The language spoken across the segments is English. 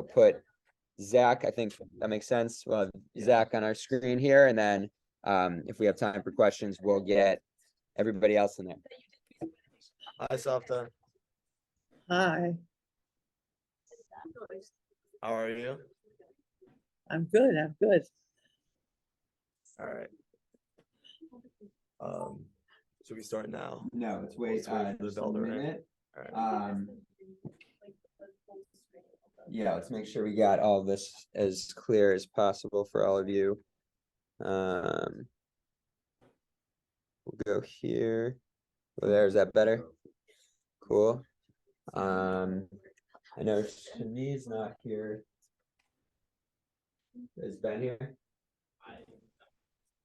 put Zach, I think that makes sense. Well, Zach on our screen here, and then if we have time for questions, we'll get everybody else in there. Hi, Savta. Hi, How are you? I'm good. I'm good. All right. Should we start now? No, let's wait, Let's wait for the just a bell to ring. minute. All right. Yeah, let's make sure we got all this as clear as possible for all of you. We'll go here. Well, there, is that better? Cool. I know Shani's not here. Is Ben here?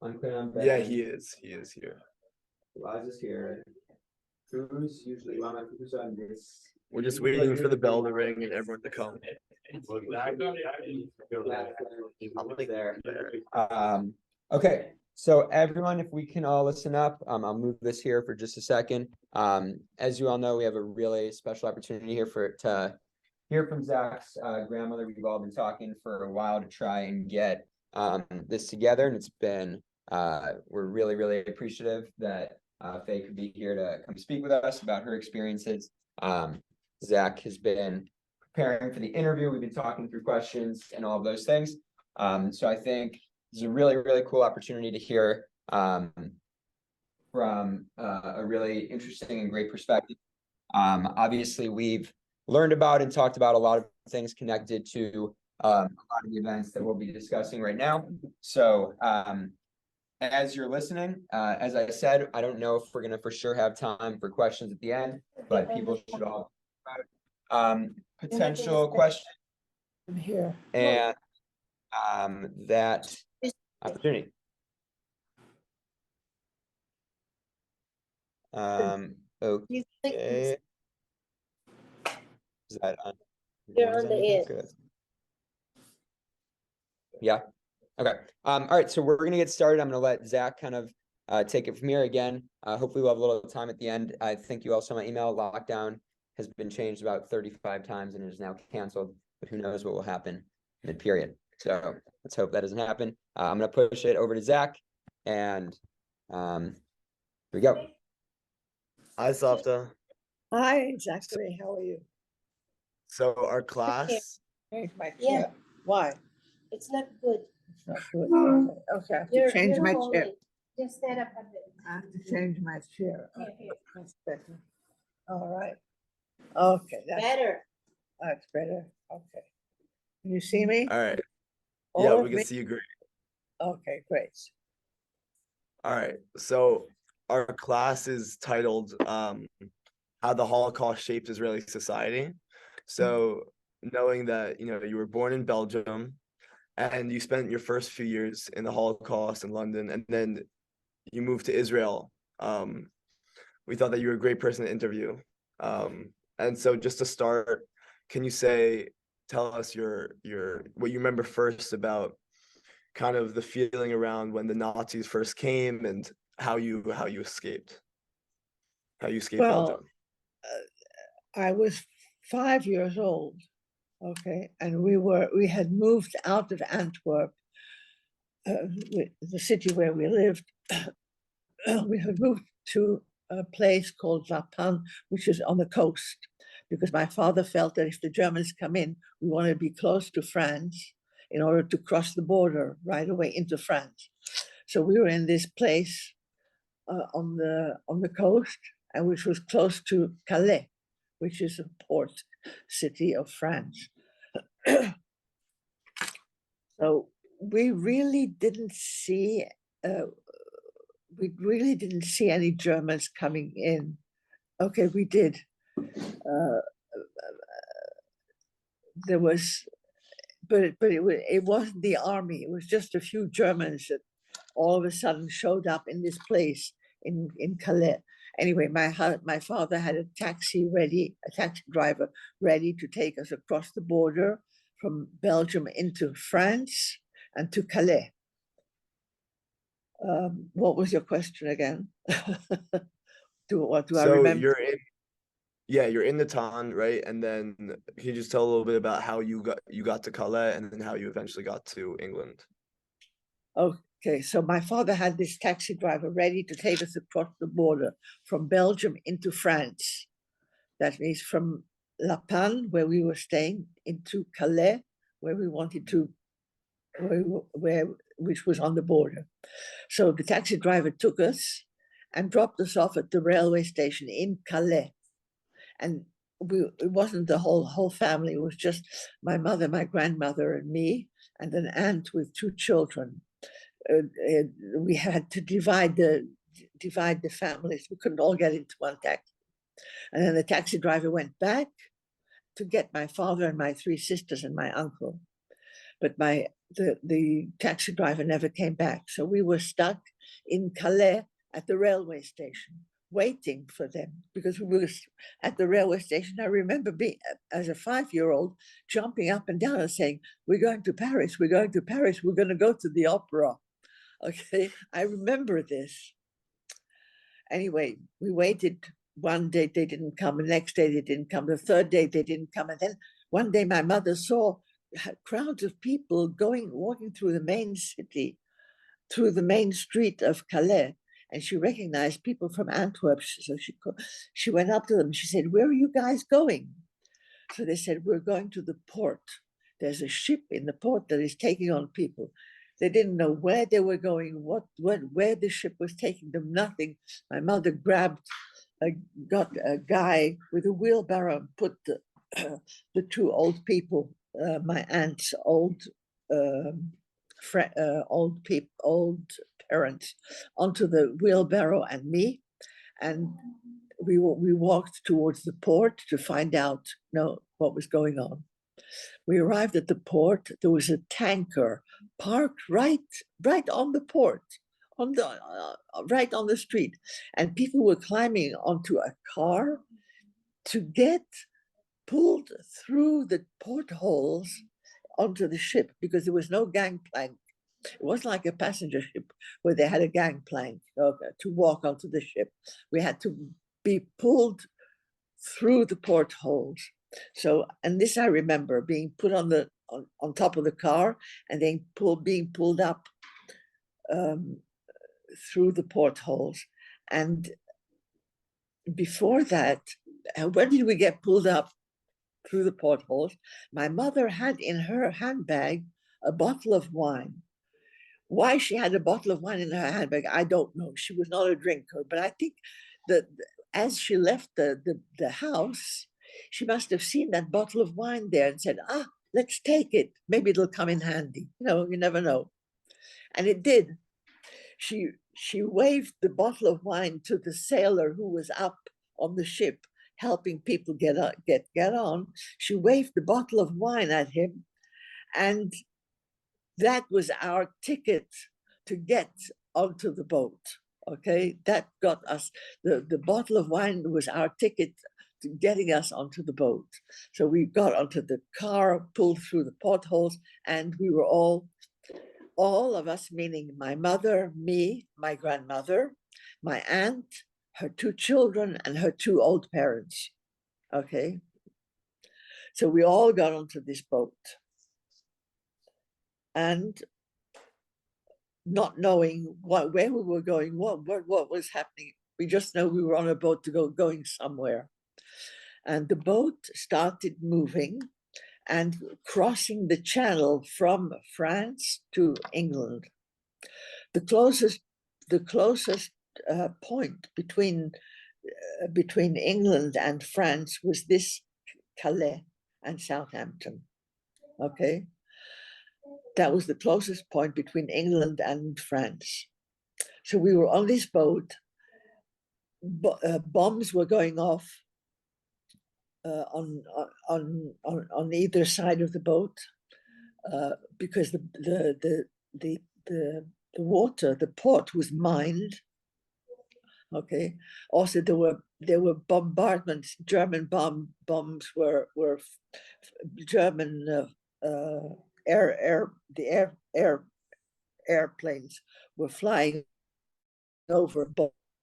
Unclear on Ben. Yeah, he is. He is here. Eliza's here. Who's usually who's on this? We're just waiting for the bell to ring and everyone to come. There. Okay, so everyone, if we can all listen up, I'll move this here for just a second. As you all know, we have a really special opportunity here to hear from Zach's grandmother. We've all been talking for a while to try and get this together, and it's been we're really, really appreciative that Fay could be here to come speak with us about her experiences. Zach has been preparing for the interview. We've been talking through questions and all of those things. So I think it's a really, really cool opportunity to hear from a really interesting and great perspective. Obviously, we've learned about and talked about a lot of things connected to a lot of the events that we'll be discussing right now. So as you're listening, as I said, I don't know if we're going to for sure have time for questions at the end, but people should all potential questions I'm here. and that opportunity. Okay. Is that on? You're on the end. Good. Yeah. Okay. All right. So we're gonna get started. I'm gonna let Zach kind of take it from here again. Hopefully we'll have a little time at the end. I think you all saw my email. Lockdown has been changed about 35 times and is now canceled, but who knows what will happen mid-period. So let's hope that doesn't happen. I'm gonna push it over to Zach, and here we go. Hi, Savta. Hi, Zachary. How are you? So our class, Change my chair. Yeah. Why? It's not good. It's not good. Okay, okay. I have to change my chair. holding. Just stand up a bit. I have to change my chair. Here, here. That's better. All right. Okay, Better. that's better. Okay. Can you see me? all right. All Yeah, of we can me? see you great. Okay, great. All right. So our class is titled How the Holocaust Shaped Israeli Society. So knowing that, you were born in Belgium and you spent your first few years in the Holocaust in London, and then you moved to Israel. We thought that you were a great person to interview. And so just to start, can you tell us your what you remember first about kind of the feeling around when the Nazis first came and how you escaped? How you escaped Well, Belgium? I was 5 years old, okay, and we had moved out of Antwerp, the city where we lived. We had moved to a place called Zappan, which is on the coast, because my father felt that if the Germans come in, we wanted to be close to France in order to cross the border right away into France. So we were in this place on the coast, and which was close to Calais, which is a port city of France. So we really didn't see any Germans coming in. Okay, we did. There was, but it wasn't the army. It was just a few Germans that all of a sudden showed up in this place in Calais. Anyway, my father had a taxi driver ready to take us across the border from Belgium into France and to Calais. What was your question again? What do I remember? Yeah, you're in the town, right? And then can you just tell a little bit about how you got to Calais and then how you eventually got to England? Okay, so my father had this taxi driver ready to take us across the border from Belgium into France. That means from La Panne, where we were staying, into Calais, where we wanted to, which was on the border. So the taxi driver took us and dropped us off at the railway station in Calais. And it wasn't the whole family, it was just my mother, my grandmother, and me, and an aunt with 2 children. We had to divide the families. We couldn't all get into one taxi. And then the taxi driver went back to get my father and my 3 sisters and my uncle. But the taxi driver never came back. So we were stuck in Calais at the railway station, waiting for them, because we were at the railway station. I remember being, as a 5-year-old, jumping up and down and saying, "We're going to Paris, we're going to Paris, we're going to go to the opera." Okay, I remember this. Anyway, we waited. One day they didn't come, the next day they didn't come, the third day they didn't come. And then one day my mother saw crowds of people walking through the main city, through the main street of Calais, and she recognized people from Antwerp. So she went up to them. She said, "Where are you guys going?" So they said, "We're going to the port. There's a ship in the port that is taking on people." They didn't know where they were going, where the ship was taking them, nothing. My mother got a guy with a wheelbarrow and put the 2 old people, my aunt's old parents, onto the wheelbarrow and me, and we walked towards the port to find out what was going on. We arrived at the port. There was a tanker parked right on the port, right on the street, and people were climbing onto a car to get pulled through the portholes onto the ship, because there was no gangplank. It wasn't like a passenger ship where they had a gangplank to walk onto the ship. We had to be pulled through the portholes. So, and this I remember, being put on top of the car and then being pulled up through the portholes. And before that, when did we get pulled up through the portholes? My mother had in her handbag a bottle of wine. Why she had a bottle of wine in her handbag, I don't know. She was not a drinker, but I think that as she left the house, she must have seen that bottle of wine there and said, let's take it. Maybe it'll come in handy. You never know. And it did. She waved the bottle of wine to the sailor who was up on the ship, helping people get on. She waved the bottle of wine at him, and that was our ticket to get onto the boat. Okay, that got us, the bottle of wine was our ticket to getting us onto the boat. So we got onto the car, pulled through the potholes, and we were all of us, meaning my mother, me, my grandmother, my aunt, her 2 children, and her 2 old parents. Okay, so we all got onto this boat. And not knowing where we were going, what was happening. We just know we were on a boat going somewhere. And the boat started moving and crossing the channel from France to England. The closest point between England and France was this Calais and Southampton. Okay, that was the closest point between England and France. So we were on this boat. Bombs were going off on either side of the boat, because the water, the port was mined. Okay. Also, there were bombardments. German bombs were German airplanes were flying over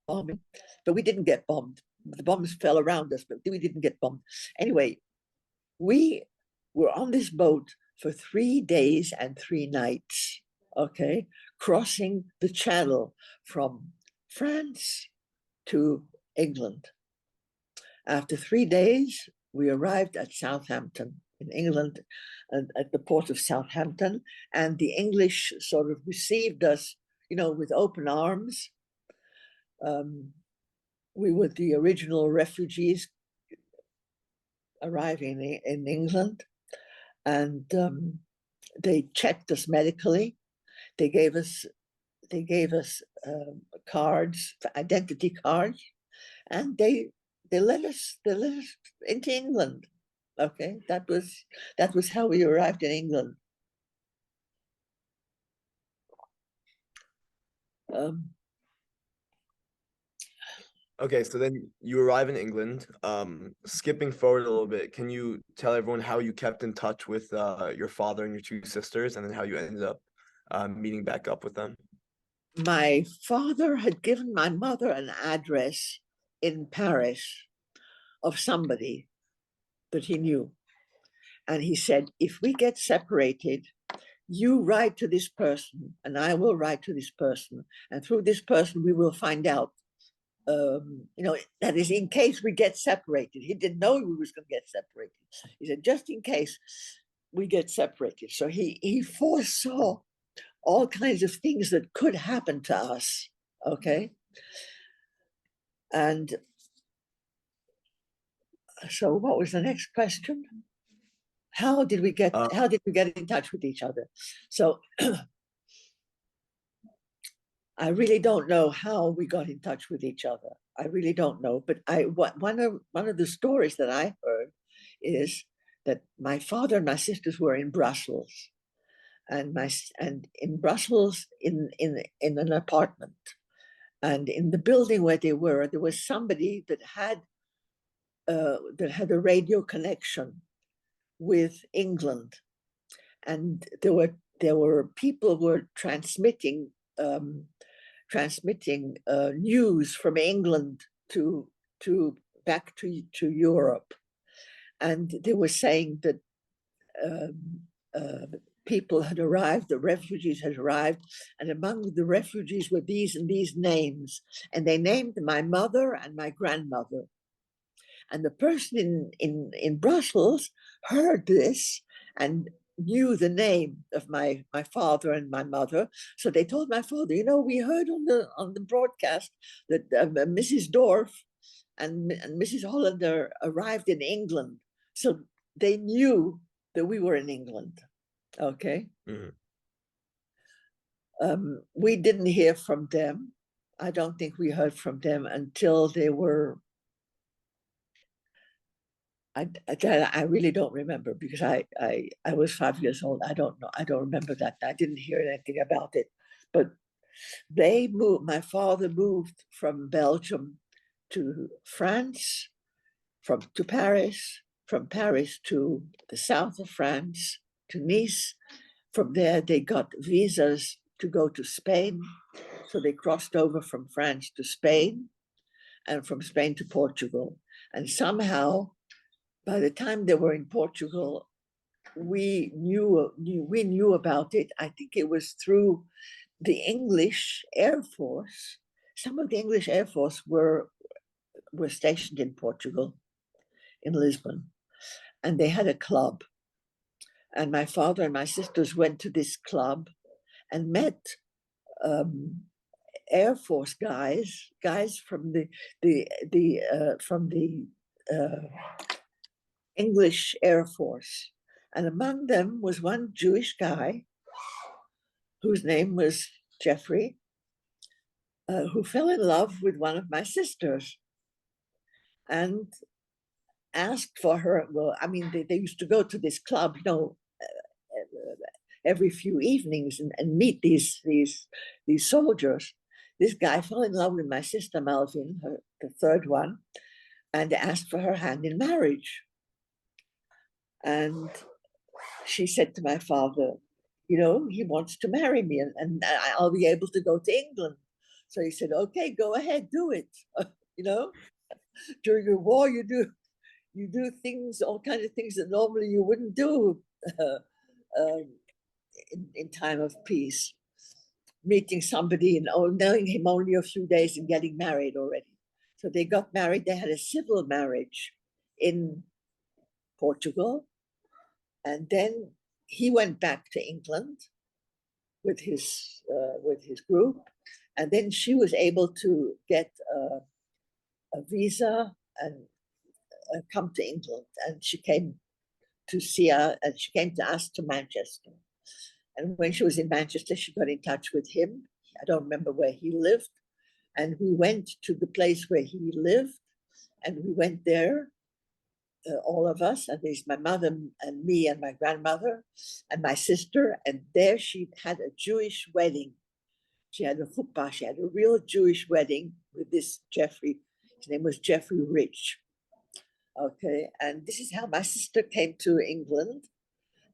bombing, but we didn't get bombed. the bombs fell around us, but we didn't get bombed. Anyway, we were on this boat for 3 days and 3 nights, okay, crossing the channel from France to England. After 3 days, we arrived at Southampton in England, and at the port of Southampton, and the English sort of received us, with open arms. We were the original refugees arriving in England, and they checked us medically. They gave us cards, identity cards, and they let us into England. Okay, that was how we arrived in England. Okay, so then you arrive in England. Skipping forward a little bit, can you tell everyone how you kept in touch with your father and your 2 sisters, and then how you ended up meeting back up with them? My father had given my mother an address in Paris of somebody that he knew. And he said, if we get separated, you write to this person and I will write to this person. And through this person, we will find out, that is in case we get separated. He didn't know we was going to get separated. He said, just in case we get separated. So he foresaw all kinds of things that could happen to us. Okay. And so what was the next question? How did we get in touch with each other? So I really don't know how we got in touch with each other. I really don't know. But one of the stories that I heard is that my father and my sisters were in Brussels, and in Brussels in an apartment, and in the building where they were, there was somebody that had a radio connection with England, and there were people who were transmitting news from England to back to Europe, and they were saying that people had arrived, the refugees had arrived, and among the refugees were these and these names, and they named my mother and my grandmother. And the person in Brussels heard this and knew the name of my father and my mother. So they told my father, we heard on the broadcast that Mrs. Dorf and Mrs. Hollander arrived in England. So they knew that we were in England. Okay. Mhm. We didn't hear from them. I don't think we heard from them until they were. I really don't remember, because I was 5 years old. I don't know. I don't remember that. I didn't hear anything about it. But they moved. My father moved from Belgium to France, to Paris, from Paris to the south of France, to Nice. From there, they got visas to go to Spain. So they crossed over from France to Spain, and from Spain to Portugal. And somehow, by the time they were in Portugal, we knew about it. I think it was through the English Air Force. Some of the English Air Force were stationed in Portugal, in Lisbon, and they had a club. And my father and my sisters went to this club and met Air Force guys from the English Air Force. And among them was one Jewish guy whose name was Jeffrey, who fell in love with one of my sisters and asked for her. Well, I mean, they used to go to this club, every few evenings and meet these soldiers. This guy fell in love with my sister Melvin, the third one, and asked for her hand in marriage. And she said to my father, he wants to marry me, and I'll be able to go to England. So he said, okay, go ahead, do it. during a war, you do things, all kinds of things that normally you wouldn't do in time of peace. Meeting somebody and knowing him only a few days and getting married already. So they got married. They had a civil marriage in Portugal, and then he went back to England with his group, and then she was able to get a visa and come to England, and she came to see us, and she came to us to Manchester. And when she was in Manchester, she got in touch with him. I don't remember where he lived. And we went to the place where he lived. And we went there, all of us. And there's my mother and me and my grandmother and my sister. And there she had a Jewish wedding. She had a chuppah. She had a real Jewish wedding with this Jeffrey. His name was Jeffrey Rich. Okay. And this is how my sister came to England.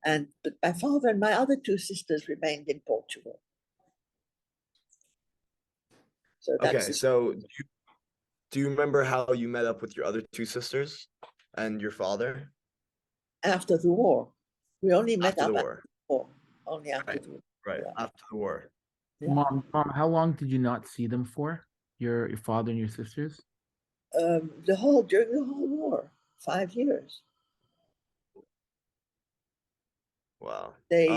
But my father and my other two sisters remained in Portugal. So that's Okay, so do you remember how you met up with your other two sisters and your father? After the war. We only met After up the after war. the war. Only after Right. the war. Right, Yeah. after the war. Yeah. Mom, how long did you not see them for? Your father and your sisters? During the whole war, 5 years. Wow. They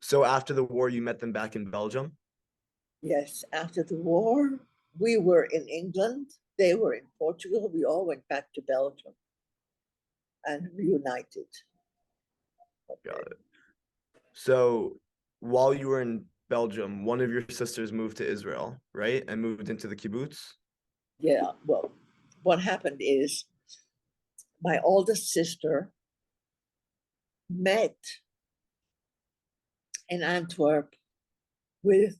So after the war, you met them back in Belgium? Yes, after the war, we were in England, they were in Portugal, we all went back to Belgium and reunited. Got it. So while you were in Belgium, one of your sisters moved to Israel, right? And moved into the kibbutz? Yeah, well, what happened is my oldest sister met in Antwerp with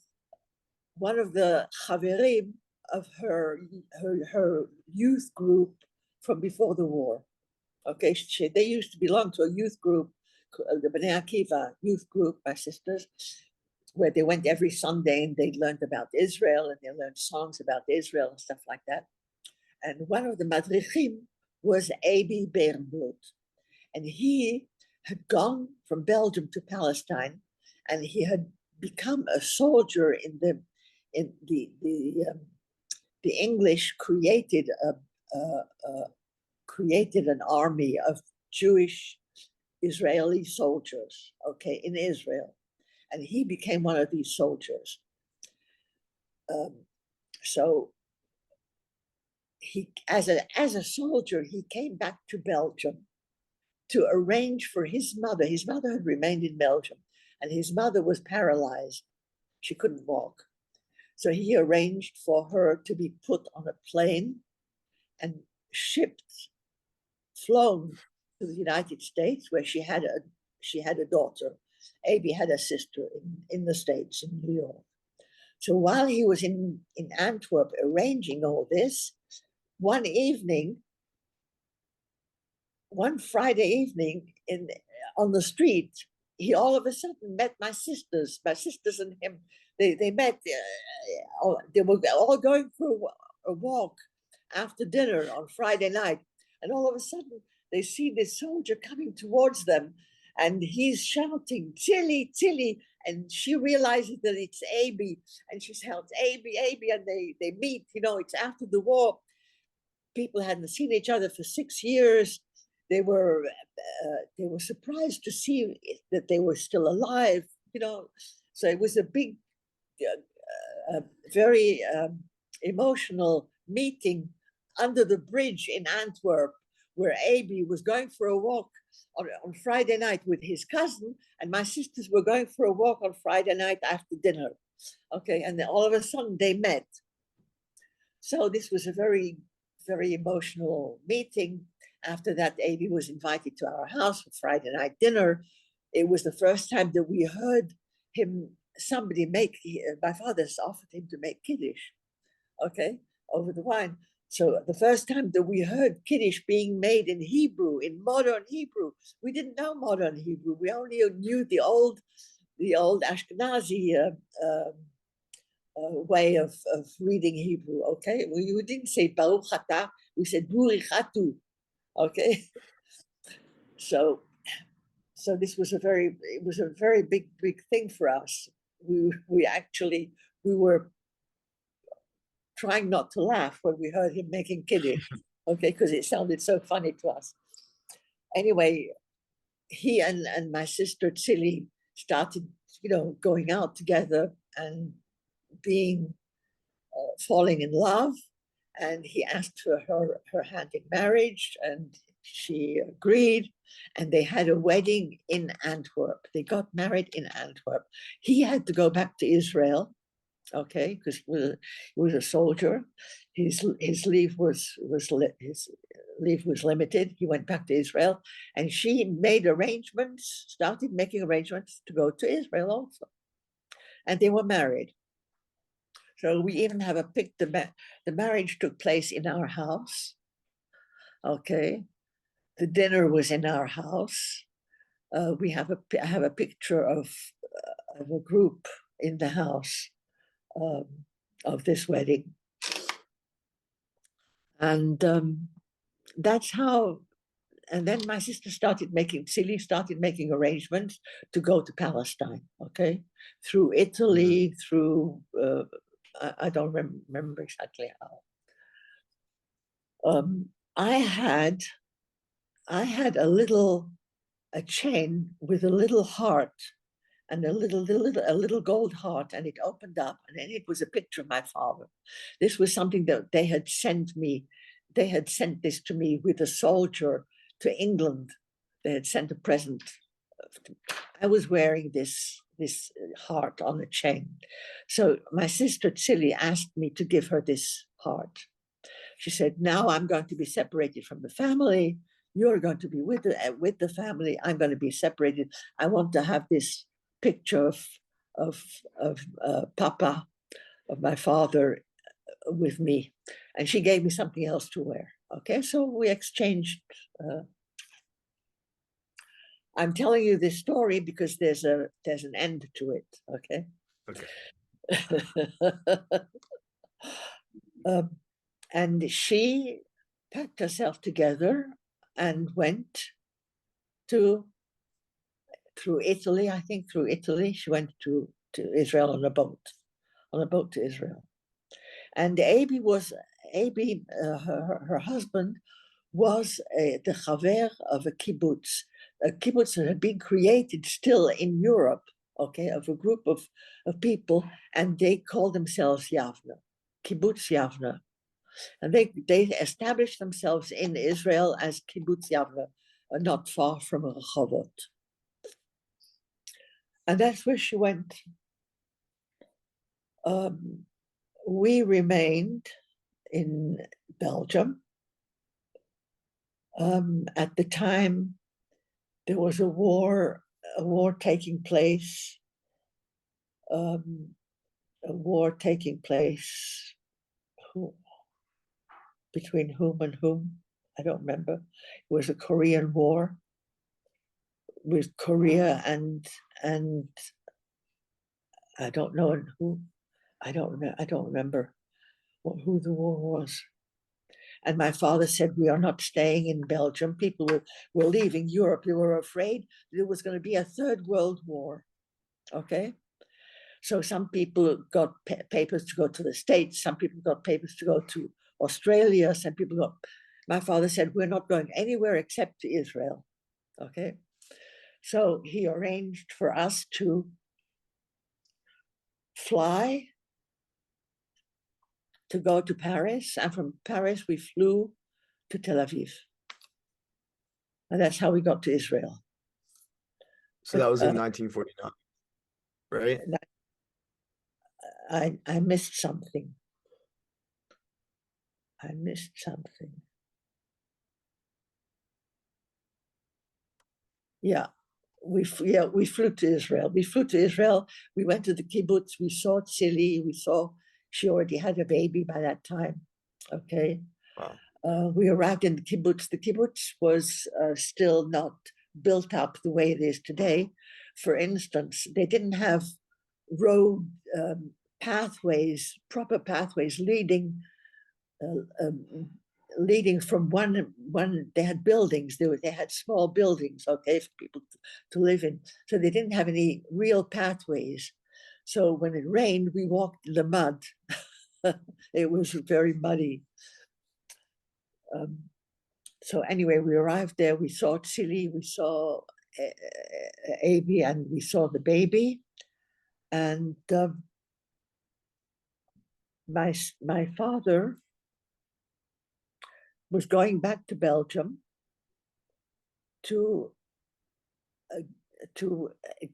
one of the chaverim of her youth group from before the war. Okay, they used to belong to a youth group, the Bnei Akiva youth group, my sisters, where they went every Sunday and they learned about Israel and they learned songs about Israel and stuff like that. And one of the madrichim was Abi Berenbloed. And he had gone from Belgium to Palestine, and he had become a soldier in the English created an army of Jewish Israeli soldiers, okay, in Israel, and he became one of these soldiers. So he, as a soldier, he came back to Belgium to arrange for his mother. His mother had remained in Belgium, and his mother was paralyzed. She couldn't walk. So he arranged for her to be put on a plane and flown to the United States, where she had a daughter. Abi had a sister in the States, in New York. So while he was in Antwerp arranging all this, one Friday evening on the street, he all of a sudden met my sisters and him. They met, they were all going for a walk after dinner on Friday night. And all of a sudden, they see this soldier coming towards them, and he's shouting, "Tilly, Tilly!" And she realizes that it's Abi, and she shouts, "Abi, Abi!" And they meet. It's after the war. People hadn't seen each other for 6 years. They were surprised to see that they were still alive. So it was a big, very emotional meeting under the bridge in Antwerp, where Abi was going for a walk on Friday night with his cousin, and my sisters were going for a walk on Friday night after dinner. Okay, and then all of a sudden they met. So this was a very, very emotional meeting. After that, Abi was invited to our house for Friday night dinner. It was the first time that we heard my father's offered him to make Kiddush, okay, over the wine. So the first time that we heard Kiddush being made in Hebrew, in modern Hebrew, we didn't know modern Hebrew. We only knew the old Ashkenazi way of reading Hebrew. Okay, we didn't say Baruch Atah, we said Burichatu. Okay, so this was a very big thing for us. We actually we were trying not to laugh when we heard him making Kiddush, okay, because it sounded so funny to us. Anyway, he and my sister Tilly started, going out together and being falling in love. And he asked for her hand in marriage, and she agreed. And they had a wedding in Antwerp. They got married in Antwerp. He had to go back to Israel, okay, because he was a soldier. His leave was limited. He went back to Israel, and she started making arrangements to go to Israel also. And they were married. So we even have a picture. The marriage took place in our house. Okay, the dinner was in our house. We have a picture of a group in the house of this wedding, and that's how. And then my sister Silly started making arrangements to go to Palestine. Okay, through Italy, through I don't remember exactly how. I had a chain with a little heart and a little gold heart, and it opened up, and then it was a picture of my father. This was something that they had sent me. They had sent this to me with a soldier to England. They had sent a present. I was wearing this heart on a chain. So my sister Tilly asked me to give her this heart. She said, now I'm going to be separated from the family. You're going to be with the family. I'm going to be separated. I want to have this picture of Papa, of my father, with me. And she gave me something else to wear. Okay, so we exchanged. I'm telling you this story because there's an end to it. Okay. Okay. And she packed herself together and went through Italy. I think through Italy, she went to Israel on a boat to Israel. And Abi, her husband, was the chaver of a kibbutz that had been created still in Europe, okay, of a group of people, and they called themselves Yavna, Kibbutz Yavna. And they established themselves in Israel as Kibbutz Yavna, not far from Rehovot. And that's where she went. We remained in Belgium. At the time, there was a war taking place. Between whom and whom? I don't remember. It was a Korean war with Korea and I don't know who. I don't remember who the war was. And my father said, we are not staying in Belgium. People were leaving Europe. They were afraid there was going to be a third world war. Okay. So some people got papers to go to the States. Some people got papers to go to Australia. Some people got, my father said, we're not going anywhere except to Israel. Okay. So he arranged for us to fly to go to Paris. And from Paris, we flew to Tel Aviv. And that's how we got to Israel. So that was in 1949, right? I missed something. Yeah, we flew to Israel. We went to the kibbutz. We saw Tzili. She already had a baby by that time. Okay. Wow. We arrived in the kibbutz. The kibbutz was still not built up the way it is today. For instance, they didn't have road pathways, proper pathways leading leading from one. They had buildings. They had small buildings, okay, for people to live in. So they didn't have any real pathways. So when it rained, we walked in the mud. It was very muddy. So anyway, we arrived there. We saw Chile. We saw Avi, and we saw the baby. And my father was going back to Belgium to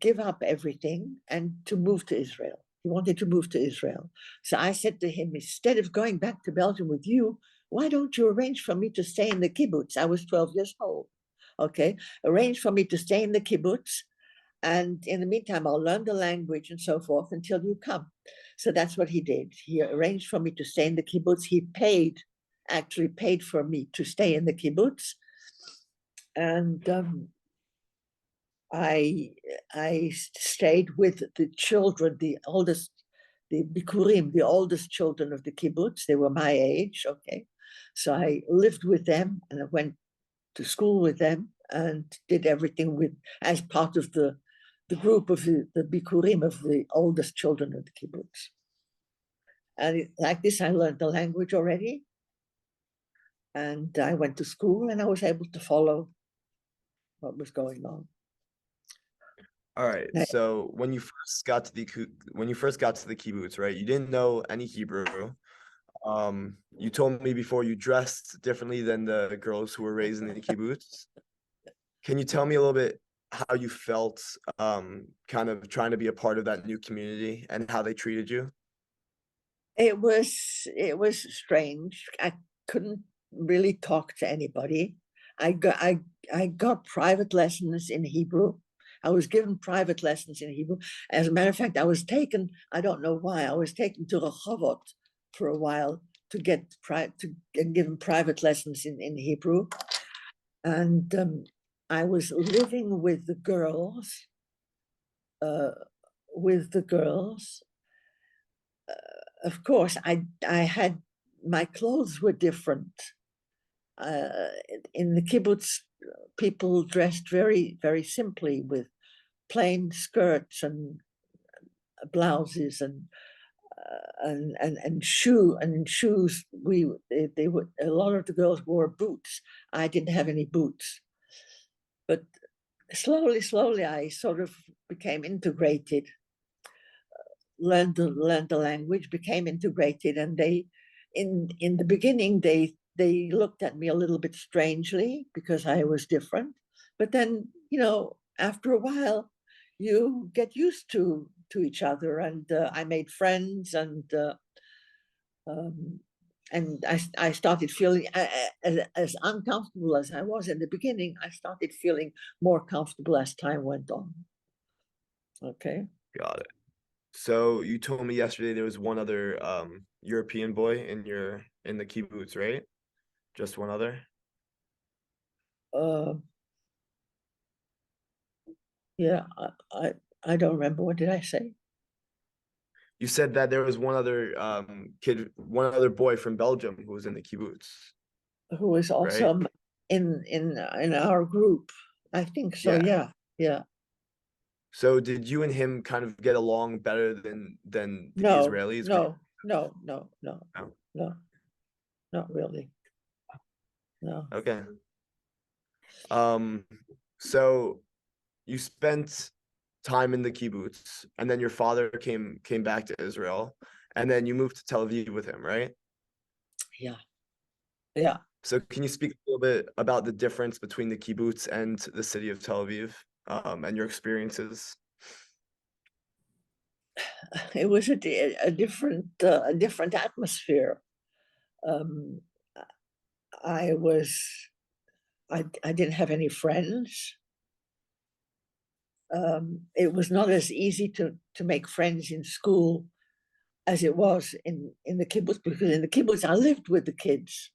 give up everything and to move to Israel. He wanted to move to Israel. So I said to him, instead of going back to Belgium with you, why don't you arrange for me to stay in the kibbutz? I was 12 years old. Okay, arrange for me to stay in the kibbutz. And in the meantime, I'll learn the language and so forth until you come. So that's what he did. He arranged for me to stay in the kibbutz. He actually paid for me to stay in the kibbutz. And I stayed with the children, the bikurim, the oldest children of the kibbutz. They were my age, okay. So I lived with them and I went to school with them and did everything as part of the group of the bikurim of the oldest children of the kibbutz. And like this, I learned the language already. And I went to school and I was able to follow what was going on. All right. So when you first got to the kibbutz, right? You didn't know any Hebrew. You told me before you dressed differently than the girls who were raised in the kibbutz. Can you tell me a little bit how you felt kind of trying to be a part of that new community and how they treated you? It was strange. I couldn't really talk to anybody. I got private lessons in Hebrew. I was given private lessons in Hebrew. As a matter of fact, I was taken, I don't know why, I was taken to Rehovot for a while to get given private lessons in Hebrew. And I was living with the girls, of course, I had, my clothes were different. In the kibbutz, people dressed very, very simply with plain skirts and blouses and shoes. They were, a lot of the girls wore boots. I didn't have any boots, but slowly, I sort of became integrated. Learned the language, became integrated, and they, in the beginning, they looked at me a little bit strangely because I was different. But then, after a while, you get used to each other, and I made friends, and I started feeling as uncomfortable as I was in the beginning. I started feeling more comfortable as time went on. Okay. Got it. So you told me yesterday there was one other European boy in the kibbutz, right? Just one other? Yeah, I don't remember. What did I say? You said that there was one other one other boy from Belgium who was in the kibbutz. Who was also right? in our group. I think so, yeah. So did you and him kind of get along better than the No, Israelis? no, not really. No. Okay. So you spent time in the kibbutz, and then your father came back to Israel, and then you moved to Tel Aviv with him, right? Yeah. So can you speak a little bit about the difference between the kibbutz and the city of Tel Aviv, and your experiences? It was a different atmosphere. I didn't have any friends. It was not as easy to make friends in school as it was in the kibbutz, because in the kibbutz I lived with the kids.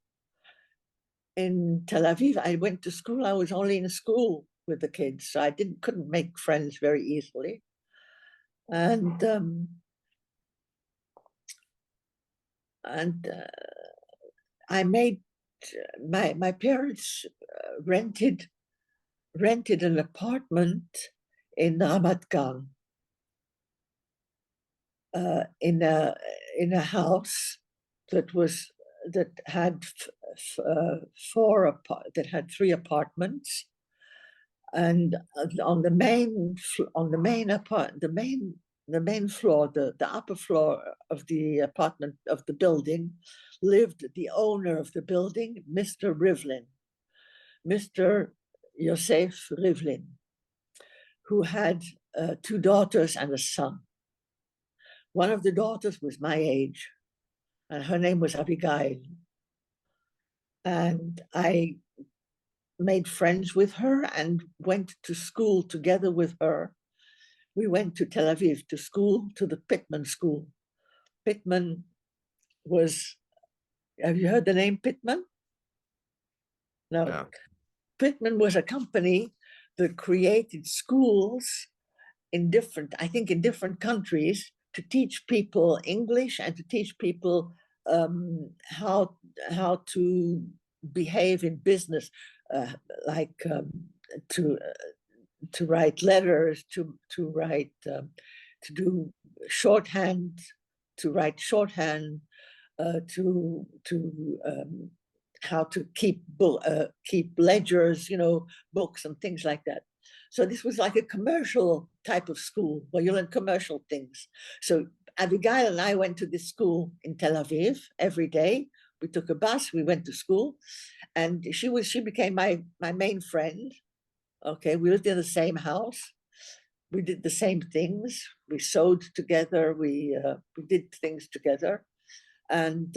In Tel Aviv, I went to school. I was only in school with the kids, so I couldn't make friends very easily. And and I made my parents rented an apartment in Ramat Gan, in a house that had three apartments, and on the main floor, the upper floor of the apartment of the building, lived the owner of the building, Mr. Rivlin, Mr. Yosef Rivlin, who had two daughters and a son. One of the daughters was my age, and her name was Abigail. And I made friends with her and went to school together with her. We went to Tel Aviv to school, to the Pittman School. Pittman was, have you heard the name Pittman? No. Yeah. Pittman was a company that created schools in different countries to teach people English and to teach people how to behave in business, to write letters, to do shorthand, to write shorthand, how to keep ledgers, books and things like that. So this was like a commercial type of school where you learn commercial things. So Abigail and I went to this school in Tel Aviv every day. We took a bus, we went to school, and she became my main friend. Okay, we lived in the same house. We did the same things. We sewed together. We did things together, and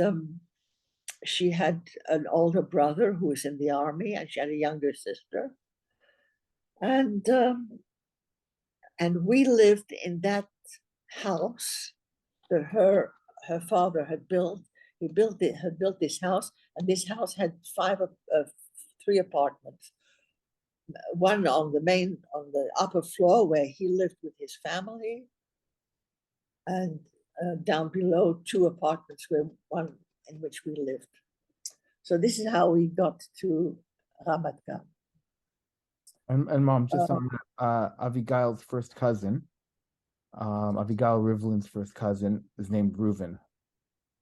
she had an older brother who was in the army, and she had a younger sister. And we lived in that house that her father had built. He had built this house, and this house had three apartments. One on the upper floor where he lived with his family, and down below two apartments one in which we lived. So this is how we got to Ramat Gan. And Mom, just on that, Abigail's first cousin, Abigail Rivlin's first cousin is named Reuven.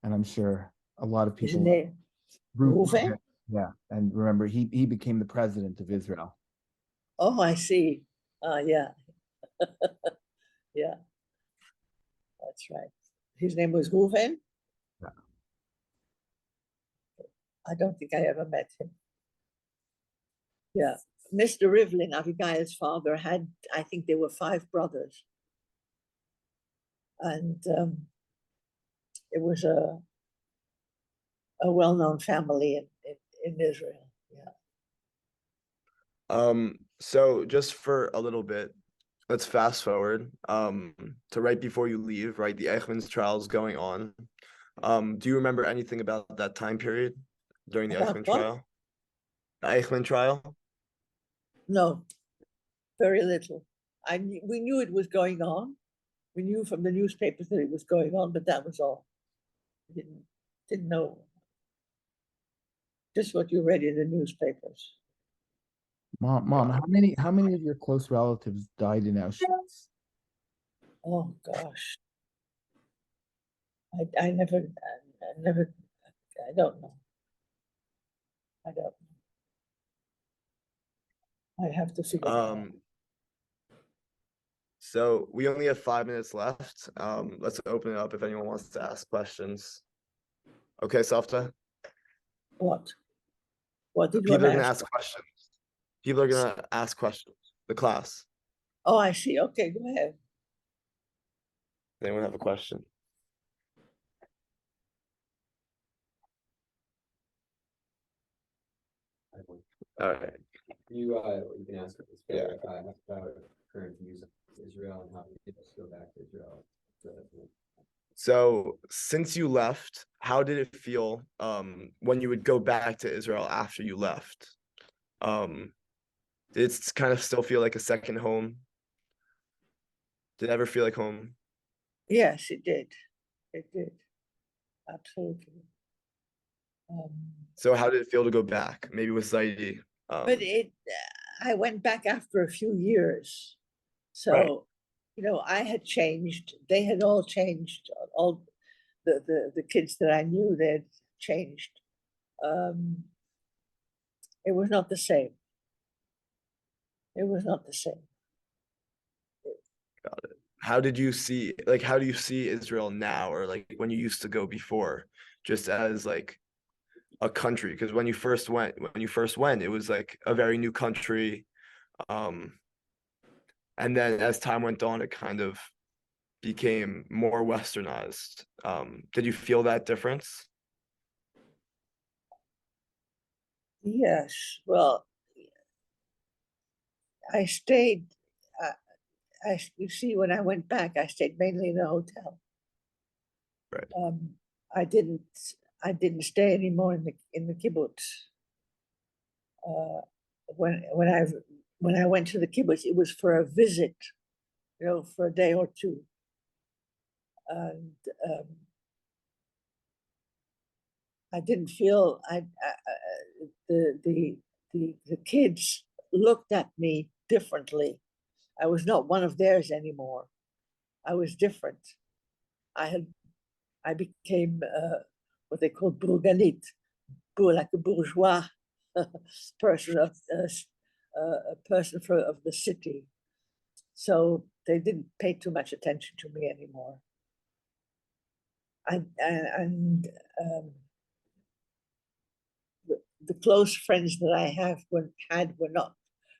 And I'm sure a lot of people. Reuven? Yeah. And remember, he became the president of Israel. Oh, I see. Yeah. Yeah. That's right. His name was Reuven? Yeah. I don't think I ever met him. Yeah. Mr. Rivlin, Abigail's father, had, I think there were 5 brothers. And it was a well-known family in Israel. Yeah. So just for a little bit, let's fast forward to right before you leave, right? The Eichmann's trial is going on. Do you remember anything about that time period during the Eichmann trial? The Eichmann trial? No, very little. We knew it was going on. We knew from the newspapers that it was going on, but that was all. Didn't know. Just what you read in the newspapers. Mom, how many of your close relatives died in Auschwitz? Oh gosh, I don't know. I don't know. I have to figure it out. So we only have 5 minutes left. Let's open it up if anyone wants to ask questions. Okay, Savta? What? What did you People are want going to to ask? ask questions. People are going to ask questions. The class. Oh, I see. Okay, go ahead. Anyone have a question? All right. You can ask this. Yeah. About current views of Israel and how we go back to Israel. So since you left, how did it feel when you would go back to Israel after you left? Did it kind of still feel like a second home? Did it ever feel like home? Yes, it did. It did. absolutely. So how did it feel to go back? Maybe with Zaidi. But I went back after a few years. Right. So, I had changed. They had all changed. All the kids that I knew, they had changed. It was not the same. It was not the same. How did you see, like, how do you see Israel now, or like when you used to go before, just as like a country? Because when you first went, it was like a very new country. And then as time went on, it kind of became more westernized. Did you feel that difference? Yes. Well, I stayed. You see, when I went back, I stayed mainly in a hotel. Right. I didn't stay anymore in the kibbutz. When I went to the kibbutz, it was for a visit, for a day or two. And I didn't feel the kids looked at me differently. I was not one of theirs anymore. I was different. I became what they call burganit, like a bourgeois person of a person of the city. So they didn't pay too much attention to me anymore. The close friends that I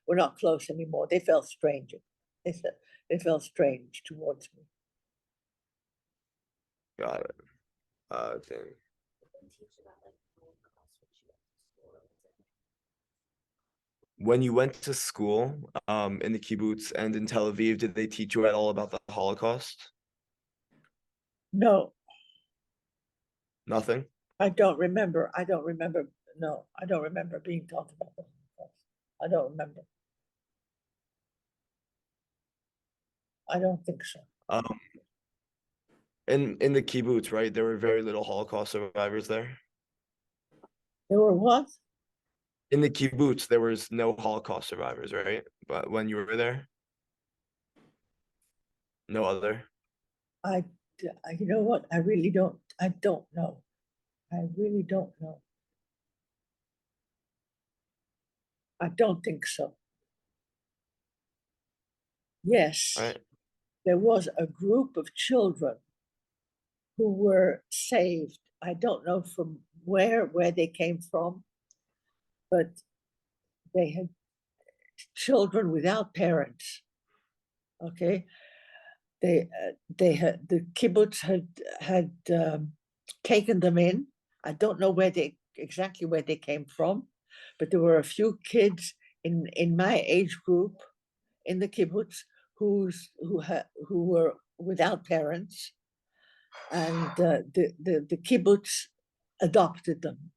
were not close anymore. They felt strange. They felt strange towards me. Got it. Dang. When you went to school, in the kibbutz and in Tel Aviv, did they teach you at all about the Holocaust? No, Nothing? I don't remember. No, I don't remember being taught about the Holocaust. I don't remember. I don't think so. In the kibbutz, right? There were very little Holocaust survivors there. There were what? In the kibbutz, there was no Holocaust survivors, right? But when you were there, no other. You know what? I don't know. I really don't know. I don't think so. Yes, Right. there was a group of children who were saved. I don't know from where they came from, but they had children without parents. Okay, the kibbutz had taken them in. I don't know exactly where they came from, but there were a few kids in my age group in the kibbutz who were without parents, and the kibbutz adopted them.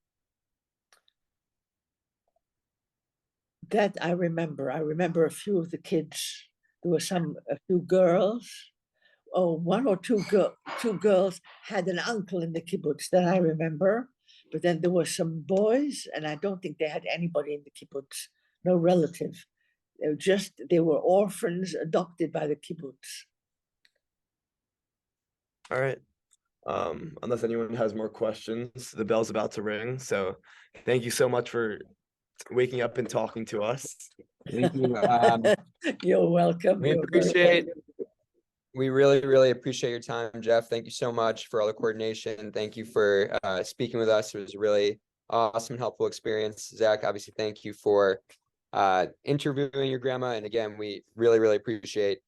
That I remember. I remember a few of the kids. There were a few girls. Oh, one or two girls had an uncle in the kibbutz that I remember. But then there were some boys, and I don't think they had anybody in the kibbutz, no relative. They were orphans adopted by the kibbutz. All right. Unless anyone has more questions, the bell's about to ring. So thank you so much for waking up and talking to us. Thank you. You're welcome. We You're very appreciate, welcome. we really, really appreciate your time, Jeff. Thank you so much for all the coordination. Thank you for speaking with us. It was a really awesome and helpful experience. Zach, obviously, thank you for interviewing your grandma. And again, we really, really appreciate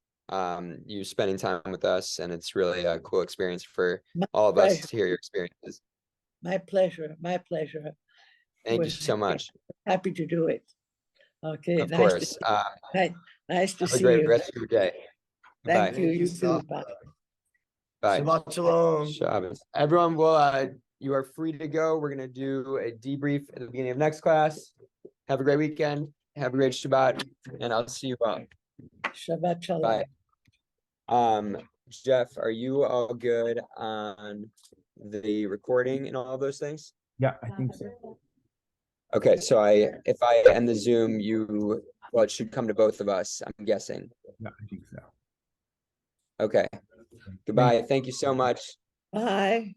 you spending time with us. And it's really a cool experience for all of us to hear your experiences. My pleasure. My pleasure. Thank you so much. Happy to do it. Okay. Of course. Nice to Have a see great you. rest of your day. Thank Bye. you. You too. Savta. Bye. Bye. Shabbat shalom. Shabbos. Everyone will you are free to go. We're gonna do a debrief at the beginning of next class. Have a great weekend. Have a great Shabbat, and I'll see you all. Shabbat shalom. Bye. Jeff, are you all good on the recording and all those things? Yeah, I think so. Okay, so if I end the Zoom, well, it should come to both of us, I'm guessing. Yeah, I think so. Okay, goodbye. Thank you so much. Bye.